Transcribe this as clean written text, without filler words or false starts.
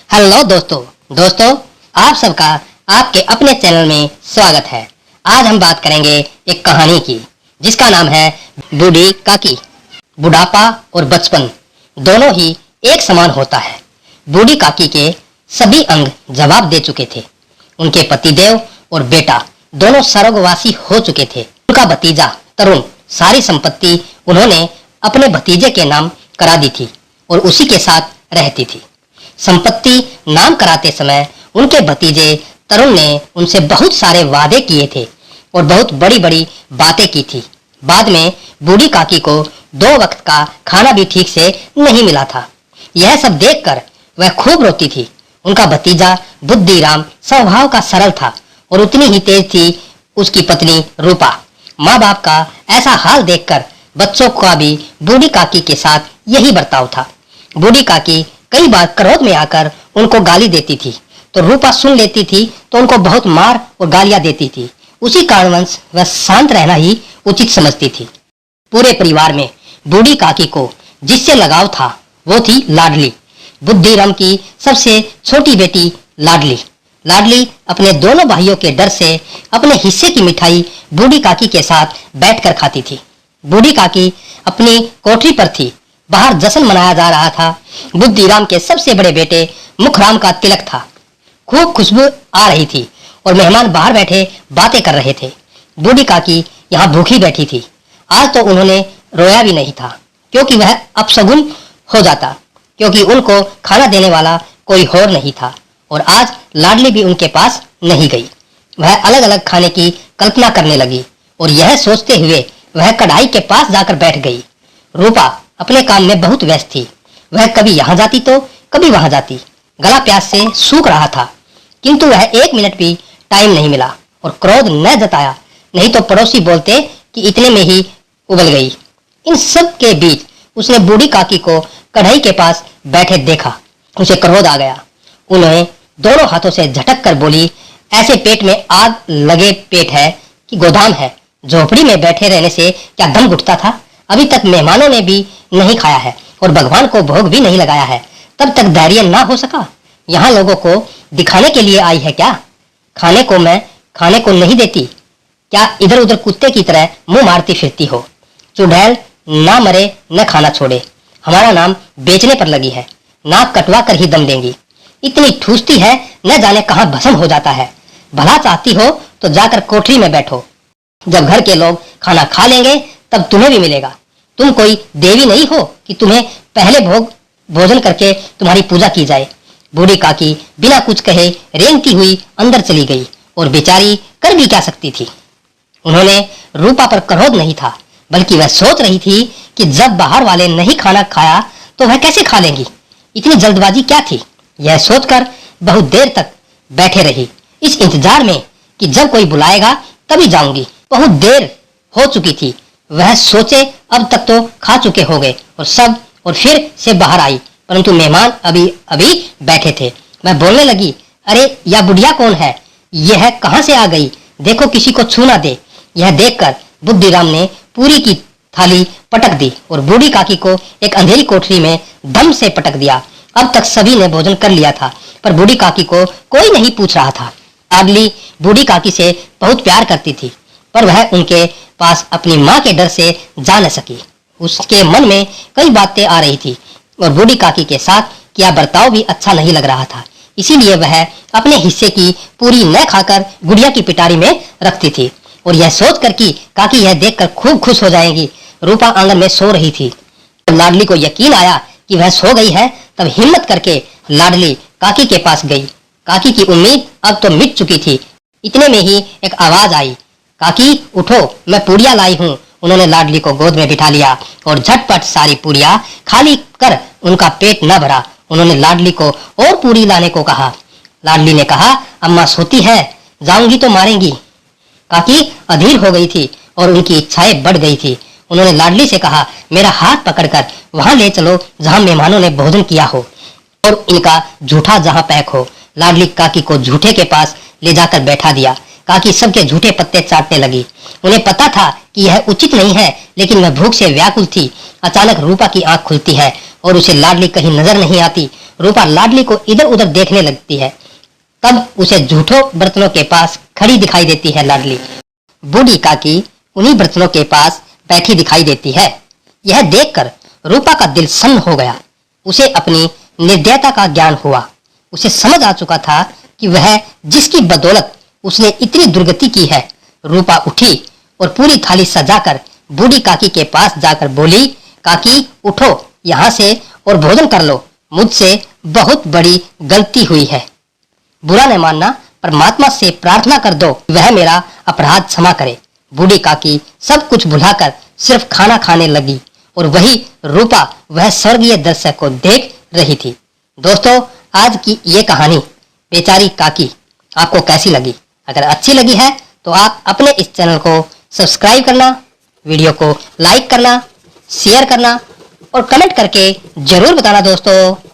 Hello दोस्तों आप सबका आपके अपने चैनल में स्वागत है। आज हम बात करेंगे एक कहानी की जिसका नाम है बूढ़ी काकी। बुढ़ापा और बचपन दोनों ही एक समान होता है। बूढ़ी काकी के सभी अंग जवाब दे चुके थे। उनके पतिदेव और बेटा दोनों स्वर्गवासी हो चुके थे। उनका भतीजा तरुण सारी संपत्ति उन्होंने अपने भतीजे के नाम करा दी थी और उसी के साथ रहती थी। संपत्ति नाम कराते समय उनके भतीजे तरुण ने उनसे बहुत सारे वादे किए थे और बहुत बड़ी बड़ी बातें की थी। बाद में बूढ़ी काकी को 2 वक्त का खाना भी ठीक से नहीं मिला था। यह सब देखकर वह खूब रोती थी। उनका भतीजा बुद्धिराम स्वभाव का सरल था और उतनी ही तेज थी उसकी पत्नी रूपा। माँ बाप का ऐसा हाल देखकर बच्चों का भी बूढ़ी काकी के साथ यही बर्ताव था। बूढ़ी काकी कई बार क्रोध में आकर उनको गाली देती थी तो रूपा सुन लेती थी तो उनको बहुत मार और गालियां देती थी। उसी कारणवश वह शांत रहना ही उचित समझती थी। पूरे परिवार में बूढ़ी काकी को जिससे लगाव था वो थी लाडली। बुद्धिराम की सबसे छोटी बेटी लाडली अपने दोनों भाइयों के डर से अपने हिस्से की मिठाई बूढ़ी काकी के साथ बैठकर खाती थी। बूढ़ी काकी अपनी कोठरी पर थी। बाहर जश्न मनाया जा रहा था। बुद्धिराम के सबसे बड़े बेटे मुखराम का तिलक था। खूब खुशबू आ रही थी और मेहमान बाहर बैठे बातें कर रहे थे। बूढ़ी काकी यहाँ भूखी बैठी थी। आज तो उन्होंने रोया भी नहीं था क्योंकि वह अपशगुन हो जाता, क्योंकि उनको खाना देने वाला कोई और नहीं था और आज लाडली भी उनके पास नहीं गई। वह अलग अलग खाने की कल्पना करने लगी और यह सोचते हुए वह कढ़ाई के पास जाकर बैठ गई। रूपा अपने काम में बहुत व्यस्त थी। वह कभी यहाँ जाती तो कभी वहां जाती। गला प्यास से सूख रहा था किंतु वह 1 मिनट भी टाइम नहीं मिला और क्रोध न जताया, नहीं तो पड़ोसी बोलते कि इतने में ही उबल गई। इन सब के बीच उसने बूढ़ी काकी को कढ़ाई के पास बैठे देखा। उसे क्रोध आ गया। उन्हें दोनों हाथों से झटक कर बोली, ऐसे पेट में आग लगे पेट है कि गोदाम है। झोपड़ी में बैठे रहने से क्या दम घुटता था? अभी तक मेहमानों ने भी नहीं खाया है और भगवान को भोग भी नहीं लगाया है, तब तक धैर्य ना हो सका? यहाँ लोगों को दिखाने के लिए आई है क्या? खाने को मैं खाने को नहीं देती क्या? इधर उधर कुत्ते की तरह मुंह मारती फिरती हो। चुड़ैल ना मरे न खाना छोड़े। हमारा नाम बेचने पर लगी है। नाक कटवा कर ही दम देंगी। इतनी ठूसती है न जाने कहाँ भस्म हो जाता है। भला चाहती हो तो जाकर कोठरी में बैठो। जब घर के लोग खाना खा लेंगे तब तुम्हें भी मिलेगा। तुम कोई देवी नहीं हो कि तुम्हें पहले भोजन करके तुम्हारी पूजा की जाए। बूढ़ी काकी बिना कुछ कहे रेंगती हुई अंदर चली गई और बेचारी कर भी क्या सकती थी। उन्होंने रूपा पर क्रोध नहीं था, बल्कि वह सोच रही थी कि जब बाहर वाले नहीं खाना खाया तो वह कैसे खा लेंगी। इतनी जल्दबाजी क्या थी? यह सोचकर बहुत देर तक बैठे रही, इस इंतजार में कि जब कोई बुलाएगा तभी जाऊंगी। बहुत देर हो चुकी थी। वह सोचे अब तक तो खा चुके हो गए और फिर से बाहर आई, परंतु मेहमान अभी बैठे थे। मैं बोलने लगी, अरे यह बुढ़िया कौन है? यह कहाँ से आ गई? देखो किसी को छू ना दे। यह देखकर बुद्धिराम ने पूरी की थाली पटक दी और बूढ़ी काकी को एक अंधेरी कोठरी में दम से पटक दिया। अब तक सभी ने भोजन कर लिया था पर बूढ़ी काकी को कोई नहीं पूछ रहा था। लाडली बूढ़ी काकी से बहुत प्यार करती थी पर वह उनके पास अपनी माँ के डर से जा न सकी। उसके मन में कई बातें आ रही थी और बूढ़ी काकी के साथ किया बर्ताव भी अच्छा नहीं लग रहा था। इसीलिए वह अपने हिस्से की पूरी न खाकर गुड़िया की पिटारी में रखती थी और यह सोचकर कि काकी यह देखकर खूब खुश हो जाएंगी। रूपा आंगन में सो रही थी। लाडली को यकीन आया कि वह सो गई है, तब हिम्मत करके लाडली काकी के पास गई। काकी की उम्मीद अब तो मिट चुकी थी। इतने में ही एक आवाज आई, काकी उठो, मैं पूड़िया लाई हूँ। उन्होंने लाडली को गोद में बिठा लिया और झटपट सारी पूड़िया खाली कर उनका पेट न भरा। उन्होंने लाडली को और पूड़ी लाने को कहा। लाडली ने कहा, अम्मा सोती है, जाऊंगी तो मारेंगी। काकी अधीर हो गई थी और उनकी इच्छाएं बढ़ गई थी। उन्होंने लाडली से कहा, मेरा हाथ पकड़कर वहां ले चलो जहां मेहमानों ने भोजन किया हो और इनका झूठा जहां पैक हो। लाडली काकी को झूठे के पास ले जाकर बैठा दिया। काकी सबके झूठे पत्ते चाटने लगी। उन्हें पता था कि यह उचित नहीं है, लेकिन वह भूख से व्याकुल थी। अचानक रूपा की आंख खुलती है और उसे लाडली कहीं नजर नहीं आती। रूपा लाडली को इधर उधर देखने लगती है। तब उसे झूठों बर्तनों के पास खड़ी दिखाई देती है लाडली। बूढ़ी काकी उन्हीं बर्तनों के पास बैठी दिखाई देती है। यह देखकर रूपा का दिल सन्न हो गया। उसे अपनी निर्दयता का ज्ञान हुआ। उसे समझ आ चुका था कि वह जिसकी बदौलत उसने इतनी दुर्गति की है। रूपा उठी और पूरी थाली सजाकर बूढ़ी काकी के पास जाकर बोली, काकी उठो यहाँ से और भोजन कर लो। मुझसे बहुत बड़ी गलती हुई है। बुरा न मानना, परमात्मा से प्रार्थना कर दो वह मेरा अपराध क्षमा करे। बूढ़ी काकी सब कुछ भुलाकर सिर्फ खाना खाने लगी और वही रूपा वह स्वर्गीय दृश्य को देख रही थी। दोस्तों, आज की ये कहानी बेचारी काकी आपको कैसी लगी? अगर अच्छी लगी है तो आप अपने इस चैनल को सब्सक्राइब करना, वीडियो को लाइक करना, शेयर करना और कमेंट करके जरूर बताना दोस्तों।